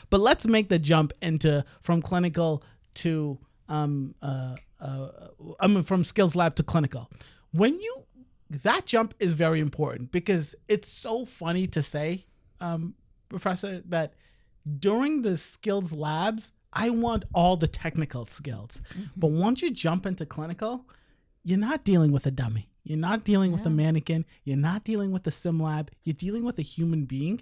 But let's make the jump from clinical to from skills lab to clinical. That jump is very important because it's so funny to say, Professor, that during the skills labs, I want all the technical skills. But once you jump into clinical, you're not dealing with a dummy. You're not dealing with a mannequin. You're not dealing with a sim lab. You're dealing with a human being.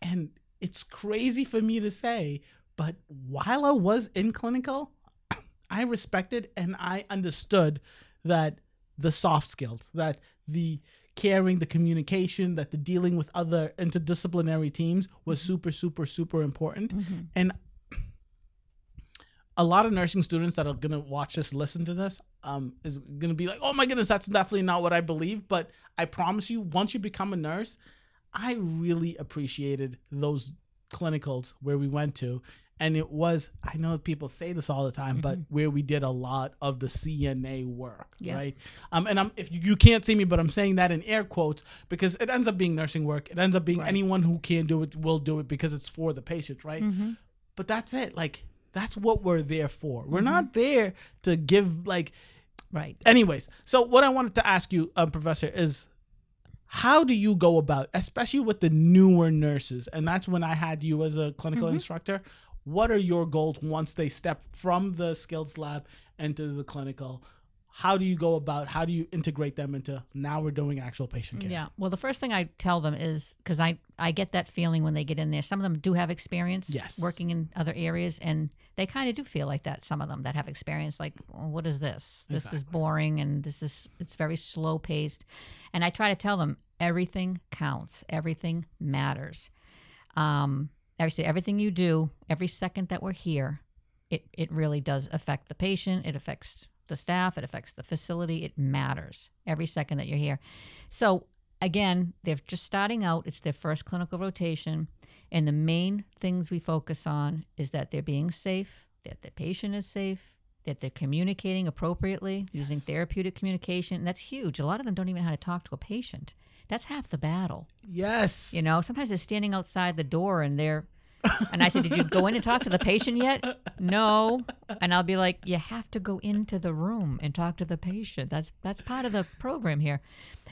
And it's crazy for me to say, but while I was in clinical, I respected and I understood that the soft skills, that the caring, the communication, that the dealing with other interdisciplinary teams was super, super, super important. And a lot of nursing students that are going to watch this, listen to this, is going to be like, oh my goodness, that's definitely not what I believe. But I promise you, once you become a nurse, I really appreciated those clinicals where we went to. And it was, I know people say this all the time, but where we did a lot of the CNA work, right? And if you can't see me, but I'm saying that in air quotes because it ends up being nursing work. It ends up being anyone who can do it will do it because it's for the patient, right? But that's it. Like, that's what we're there for. We're not there to give Anyways, so what I wanted to ask you, Professor, is how do you go about, especially with the newer nurses, and that's when I had you as a clinical instructor, what are your goals once they step from the skills lab into the clinical? How do you go about, how do you integrate them into now we're doing actual patient care? Yeah. Well, the first thing I tell them is, because I get that feeling when they get in there. Some of them do have experience working in other areas, and they kind of do feel like that. Some of them that have experience, like, well, what is this? This is boring, and it's very slow paced. And I try to tell them everything counts. Everything matters. Everything you do, every second that we're here, it really does affect the patient. It affects the staff. It affects the facility. It matters every second that you're here. So again, they're just starting out. It's their first clinical rotation. And the main things we focus on is that they're being safe, that the patient is safe, that they're communicating appropriately, using therapeutic communication. And that's huge. A lot of them don't even know how to talk to a patient. That's half the battle. Yes. You know, sometimes they're standing outside the door and I said, did you go in and talk to the patient yet? No. And I'll be like, you have to go into the room and talk to the patient. That's part of the program here.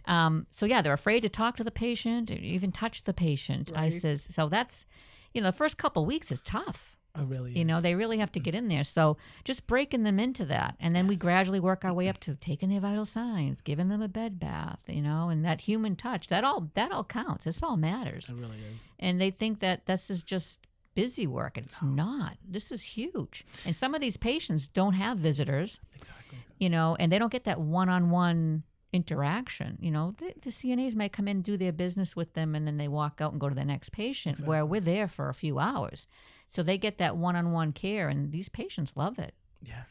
So yeah, they're afraid to talk to the patient, or even touch the patient. Right. I says, so that's, the first couple of weeks is tough. It really is. They really have to get in there. So just breaking them into that. And then we gradually work our way up to taking their vital signs, giving them a bed bath, and that human touch, that all counts. This all matters. It really is. And they think that this is just busy work. And it's not. This is huge. And some of these patients don't have visitors. Exactly. And they don't get that one-on-one interaction. The CNAs might come in and do their business with them, and then they walk out and go to the next patient, where we're there for a few hours. So they get that one-on-one care, and these patients love it. Yeah.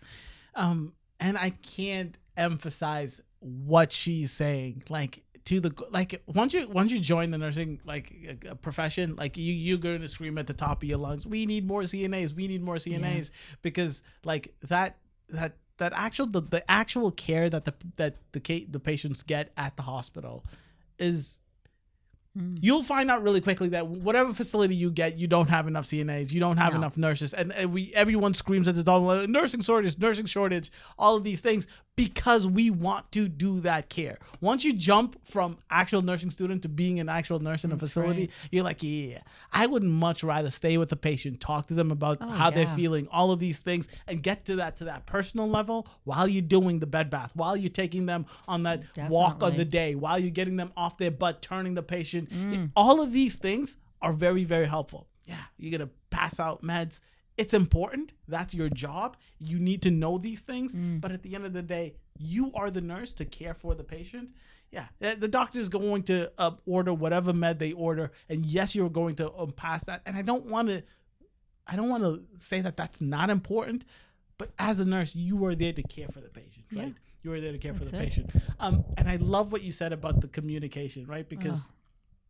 And I can't emphasize what she's saying. Once you join the nursing profession, you're going to scream at the top of your lungs, we need more CNAs, we need more CNAs, because the actual care that the patients get at the hospital is you'll find out really quickly that whatever facility you get, you don't have enough CNAs, you don't have enough nurses, and everyone screams at the top, nursing shortage, all of these things, because we want to do that care. Once you jump from actual nursing student to being an actual nurse in a facility, you're like, I would much rather stay with the patient, talk to them about how they're feeling, all of these things, and get to that personal level while you're doing the bed bath, while you're taking them on that walk of the day, while you're getting them off their butt, turning the patient. All of these things are very, very helpful. Yeah, you're going to pass out meds. It's important. That's your job. You need to know these things. But at the end of the day, you are the nurse to care for the patient. Yeah, the doctor is going to order whatever med they order, and yes, you're going to pass that. And I don't want to say that that's not important, but as a nurse, you are there to care for the patient, right? Yeah. You are there to care for the patient. And I love what you said about the communication, right? Because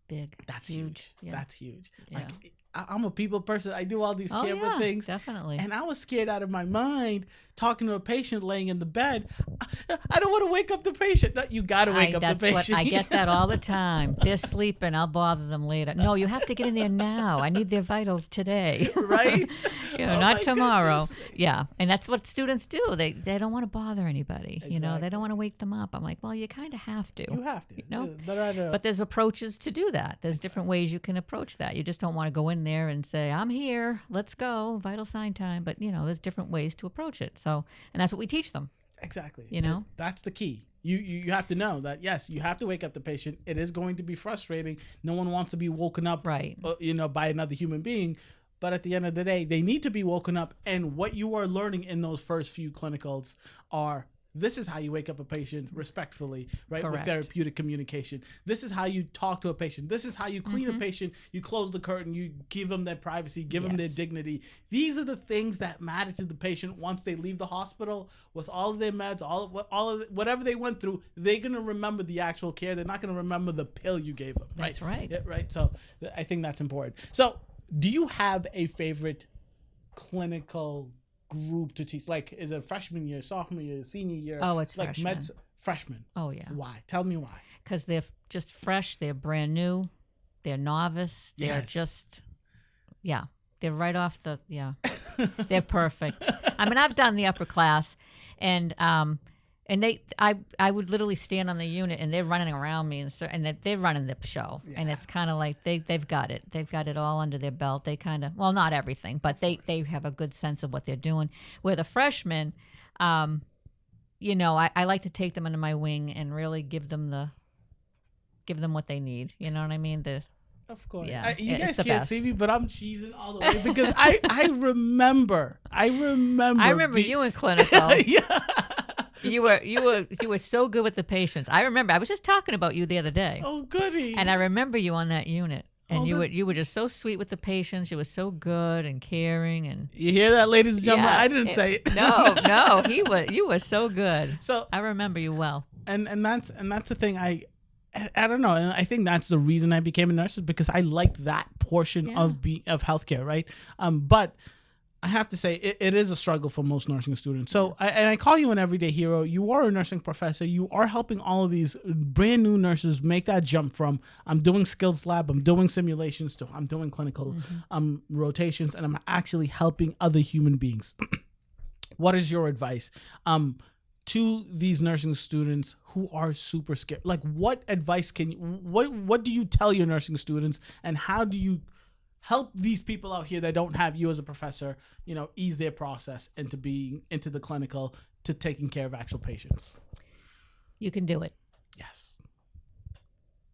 big. That's huge. Yeah. That's huge. Yeah. I'm a people person. I do all these camera things. Definitely. And I was scared out of my mind talking to a patient laying in the bed. I don't want to wake up the patient. No, you got to wake up the patient. I get that all the time. They're sleeping. I'll bother them later. No, you have to get in there now. I need their vitals today. Right? Not tomorrow. Goodness. Yeah. And that's what students do. They don't want to bother anybody. Exactly. They don't want to wake them up. I'm like, well, you kind of have to. You have to. But there's approaches to do that. There's different ways you can approach that. You just don't want to go in there and say, I'm here. Let's go. Vital sign time. But, there's different ways to approach it. So, and that's what we teach them. Exactly. That's the key. You have to know that, yes, you have to wake up the patient. It is going to be frustrating. No one wants to be woken up, right? By another human being. But at the end of the day, they need to be woken up. And what you are learning in those first few clinicals are, this is how you wake up a patient respectfully, right? Correct. With therapeutic communication. This is how you talk to a patient. This is how you clean a patient. You close the curtain. You give them their privacy, give them their dignity. These are the things that matter to the patient once they leave the hospital with all of their meds, whatever they went through. They're going to remember the actual care. They're not going to remember the pill you gave them. Right? That's right. Yeah, right. So I think that's important. So do you have a favorite clinical group to teach? Like, is it freshman year, sophomore year, senior year? Oh, it's like freshman. Freshman. Oh, yeah. Why? Tell me why. Because they're just fresh. They're brand new. They're novice. They're just, they're right off the, they're perfect. I mean, I've done the upper class, and I would literally stand on the unit, and they're running around me, and they're running the show, and it's kind of like they've got it. They've got it all under their belt. They kind of, well, not everything, but they have a good sense of what they're doing. Where the freshmen, I like to take them under my wing and really give them what they need. You know what I mean? Of course. Yeah, you guys can't see me, but I'm cheesing all the way because I remember you in clinical. Yeah. You were so good with the patients. I remember. I was just talking about you the other day. Oh, goody. And I remember you on that unit. And you were just so sweet with the patients. You were so good and caring. And you hear that, ladies and gentlemen? I didn't say it. No. You were so good. So I remember you well. And that's the thing. I don't know. And I think that's the reason I became a nurse, is because I like that portion of healthcare, right? But I have to say, it is a struggle for most nursing students. So, I call you an everyday hero. You are a nursing professor. You are helping all of these brand new nurses make that jump from, I'm doing skills lab, I'm doing simulations, to I'm doing clinical rotations, and I'm actually helping other human beings. What is your advice to these nursing students who are super scared? Like, what advice what do you tell your nursing students, and how do you help these people out here that don't have you as a professor, ease their process into being into the clinical, to taking care of actual patients? You can do it. Yes.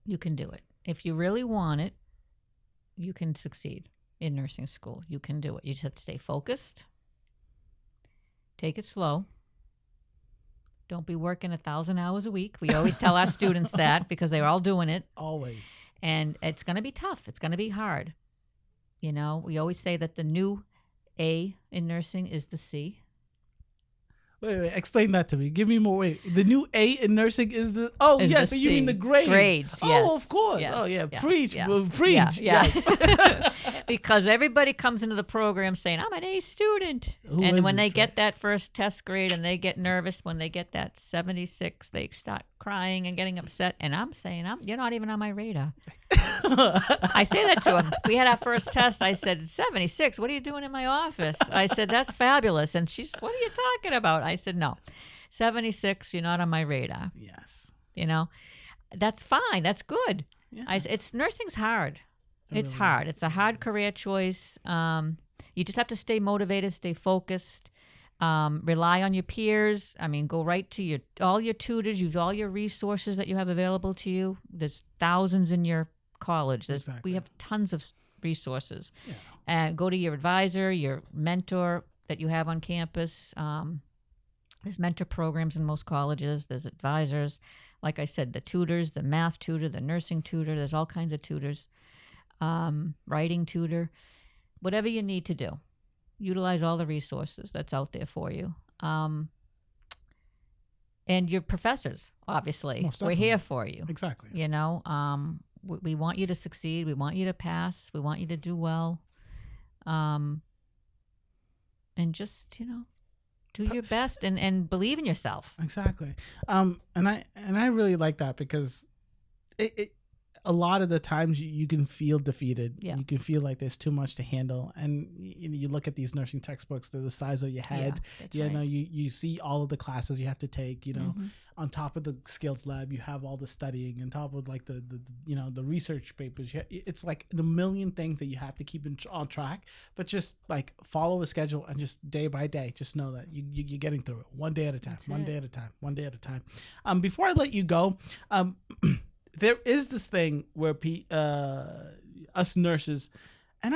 You can do it. If you really want it, you can succeed in nursing school. You can do it. You just have to stay focused. Take it slow. Don't be working 1,000 hours a week. We always tell our students that, because they're all doing it. Always. And it's going to be tough. It's going to be hard. We always say that the new A in nursing is the C. Wait, explain that to me. Give me more. Wait, the new A in nursing is the... Oh, is yes, so you mean the grades. Grades, yes. Oh, of course. Yes. Oh, yeah. Yeah. Preach. Yeah. Well, preach. Yeah. Yes. Because everybody comes into the program saying, I'm an A student. And when they get that first test grade, and they get nervous when they get that 76, they start crying and getting upset. And I'm saying, you're not even on my radar. I say that to them. We had our first test. I said, 76, what are you doing in my office? I said, that's fabulous. And she's, what are you talking about? I said, no, 76, you're not on my radar. Yes. That's fine. That's good. Yeah. Nursing's hard. It's really hard. is. It's a hard career choice. You just have to stay motivated, stay focused, rely on your peers. I mean, go right to all your tutors, use all your resources that you have available to you. There's thousands in your college. We have tons of resources. Yeah. And go to your advisor, your mentor that you have on campus. There's mentor programs in most colleges. There's advisors. Like I said, the tutors, the math tutor, the nursing tutor. There's all kinds of tutors. Writing tutor. Whatever you need to do. Utilize all the resources that's out there for you. And your professors, obviously. We're here for you. Exactly. We want you to succeed. We want you to pass. We want you to do well. and just do your best and believe in yourself. Exactly. And I really like that because it a lot of the times you can feel defeated. Yeah. You can feel like there's too much to handle. And you look at these nursing textbooks, they're the size of your head. Yeah, right. You see all of the classes you have to take, on top of the skills lab, you have all the studying, on top of like the research papers. It's like the million things that you have to keep on track, but just like follow a schedule and just day by day, just know that you're getting through it one day at a time, one day at a time. Before I let you go, there is this thing where us nurses, and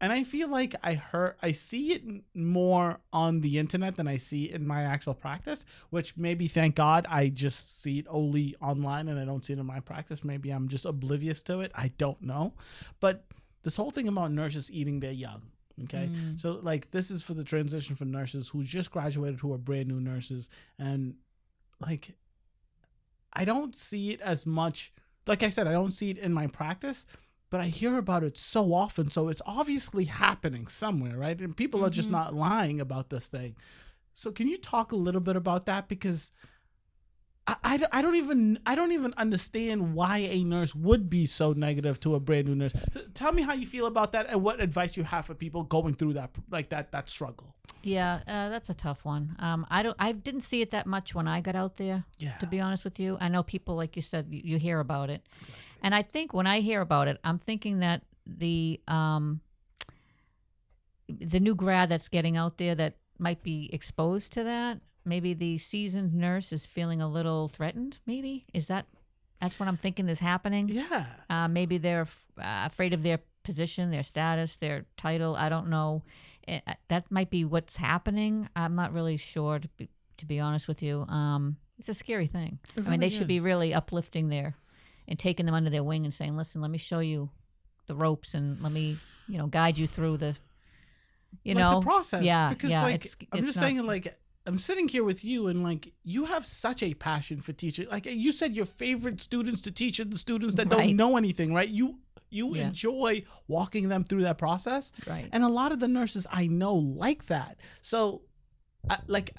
I feel like I see it more on the internet than I see it in my actual practice, which maybe, thank God, I just see it only online and I don't see it in my practice. Maybe I'm just oblivious to it. I don't know. But this whole thing about nurses eating their young. Okay. So like this is for the transition for nurses who just graduated, who are brand new nurses. And like, I don't see it as much. Like I said, I don't see it in my practice, but I hear about it so often. So it's obviously happening somewhere, right? And people are just not lying about this thing. So can you talk a little bit about that? Because I don't even understand why a nurse would be so negative to a brand new nurse. Tell me how you feel about that and what advice you have for people going through that struggle. Yeah, that's a tough one. I didn't see it that much when I got out there. Yeah. To be honest with you, I know people, like you said, you hear about it, exactly. And I think when I hear about it, I'm thinking that the new grad that's getting out there that might be exposed to that, maybe the seasoned nurse is feeling a little threatened. Maybe that's what I'm thinking is happening. Yeah. Maybe they're afraid of their position, their status, their title. I don't know. That might be what's happening. I'm not really sure, to be honest with you. It's a scary thing. They should be really uplifting and taking them under their wing and saying, listen, let me show you the ropes and let me, guide you through the process. Yeah. Because I'm just saying, like, I'm sitting here with you and like, you have such a passion for teaching. Like you said, your favorite students to teach are the students that don't know anything, right? You enjoy walking them through that process. Right. And a lot of the nurses I know like that. So like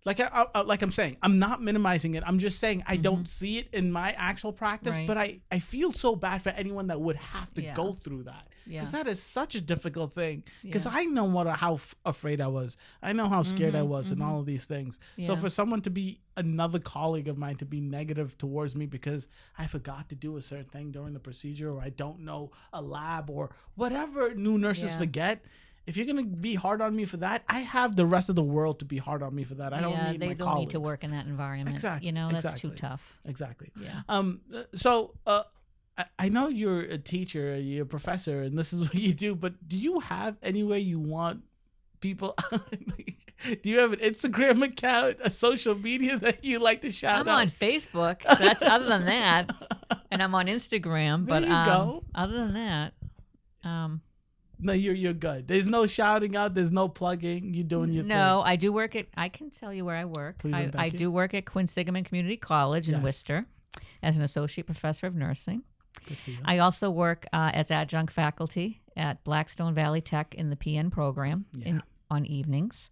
I'm saying, I'm not minimizing it. I'm just saying I don't see it in my actual practice, but I feel so bad for anyone that would have to go through that. Because that is such a difficult thing. Because I know how afraid I was. I know how scared I was and all of these things. Yeah. So for someone to be, another colleague of mine, to be negative towards me because I forgot to do a certain thing during the procedure, or I don't know a lab, or whatever new nurses forget. If you're going to be hard on me for that, I have the rest of the world to be hard on me for that. I don't need my colleagues. They don't need to work in that environment. Exactly. That's too tough. Exactly. Yeah. So I know you're a teacher, you're a professor, and this is what you do, but do you have any way you want people... Do you have an Instagram account, a social media that you like to shout out? I'm on Facebook. That's other than that. And I'm on Instagram. There you go. Other than that... No, you're good. There's no shouting out. There's no plugging. You're doing your thing. No, I do work I can tell you where I work. Please and thank you. I do work at Quinsigamond Community College in Worcester as an associate professor of nursing. Good for you. I also work as adjunct faculty at Blackstone Valley Tech in the PN program on evenings.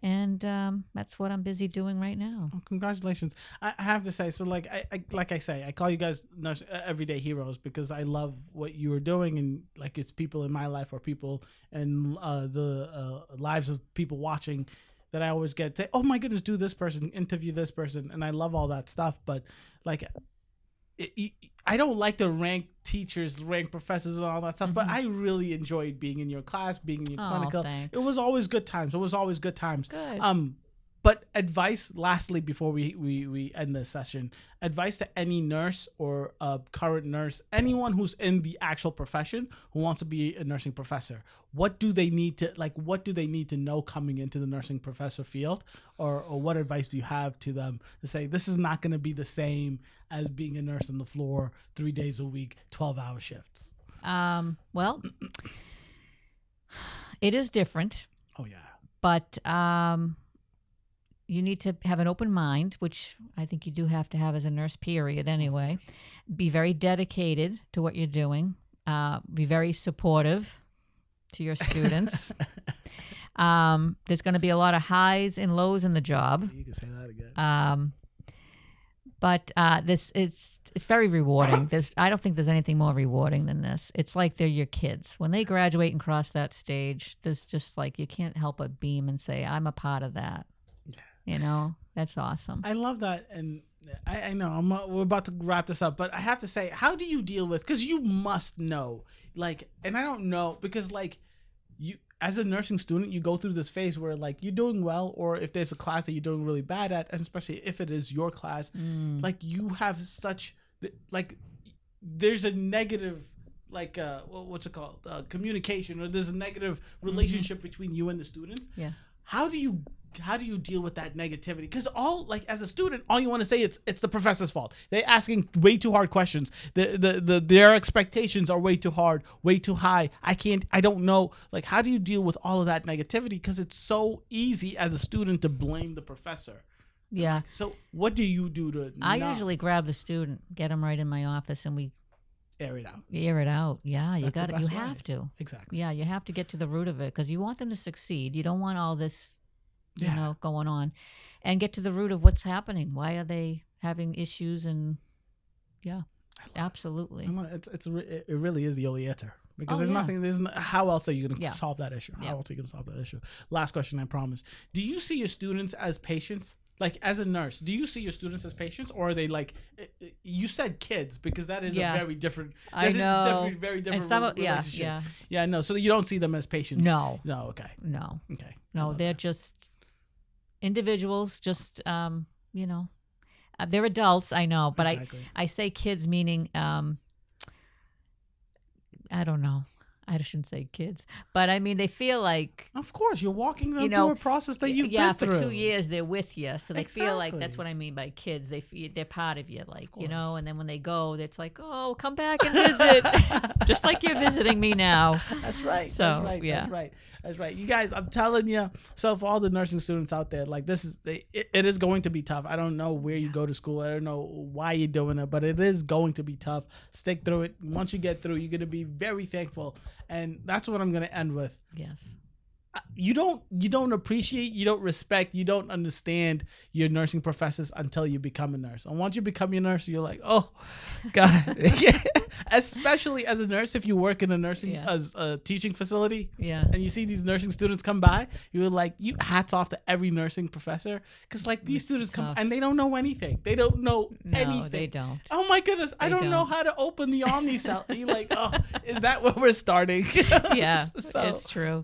And that's what I'm busy doing right now. Oh, congratulations. I have to say, so like I say, I call you guys everyday heroes because I love what you are doing, and like it's people in my life or people in the lives of people watching that I always get to say, oh my goodness, do this person, interview this person, and I love all that stuff. But like, I don't like to rank teachers, rank professors, and all that stuff. But I really enjoyed being in your class, being in your clinical. Thanks. It was always good times. Good. But advice, lastly, before we end this session, advice to any nurse or a current nurse, anyone who's in the actual profession who wants to be a nursing professor. What do they need to know coming into the nursing professor field, or what advice do you have to them to say this is not going to be the same as being a nurse on the floor 3 days a week, 12-hour shifts? Well, it is different. Oh yeah. But you need to have an open mind, which I think you do have to have as a nurse, period, anyway. Be very dedicated to what you're doing. Be very supportive to your students. There's going to be a lot of highs and lows in the job. You can say that again. But it's very rewarding. I don't think there's anything more rewarding than this. It's like they're your kids. When they graduate and cross that stage, there's just like, you can't help but beam and say, I'm a part of that. That's awesome. I love that. And I know we're about to wrap this up, but I have to say, how do you deal with, because you must know, like, and I don't know, because like you, as a nursing student, you go through this phase where like you're doing well, or if there's a class that you're doing really bad at, and especially if it is your class, like you have such, like there's a negative, like what's it called, communication, or there's a negative relationship between you and the students. Yeah. How do you deal with that negativity? Because as a student, all you want to say it's the professor's fault. They're asking way too hard questions. Their expectations are way too hard, way too high. I don't know. Like, how do you deal with all of that negativity? Because it's so easy as a student to blame the professor. Yeah. So what do you do to? I usually grab the student, get them right in my office, and we air it out. Air it out. Yeah, you got it. You have to. Exactly. Yeah, you have to get to the root of it, because you want them to succeed. You don't want all this, going on, and get to the root of what's happening. Why are they having issues? And absolutely. It really is the only answer, because how else are you going to solve that issue? How else are you going to solve that issue? Last question, I promise. Do you see your students as patients? Like, as a nurse, do you see your students as patients, or are they like, you said kids, because that is a very different, very different relationship. Yeah, no. So you don't see them as patients? No. Okay. No. Okay. No, they're just individuals, just, they're adults, I know, but exactly. I say kids meaning, I don't know. I shouldn't say kids, but I mean, they feel like, of course, you're walking them through a process that you've been through. For 2 years they're with you, so they feel like, that's what I mean by kids. They're part of you, like, and then when they go, it's like, oh, come back and visit, just like you're visiting me now. That's right. So, That's right. You guys, I'm telling you. So for all the nursing students out there, like, it is going to be tough. I don't know where you go to school. I don't know why you're doing it, but it is going to be tough. Stick through it. Once you get through, you're going to be very thankful. And that's what I'm going to end with. Yes. You don't appreciate, you don't respect, you don't understand your nursing professors until you become a nurse. And once you become a nurse, you're like, oh, God. Especially as a nurse, if you work in a nursing as a teaching facility, and you see these nursing students come by, you're like, hats off to every nursing professor, because like these students come and they don't know anything. They don't know anything. No, they don't. Oh my goodness, I don't know how to open the Omnicell. You're like, oh, is that where we're starting? Yeah, it's true.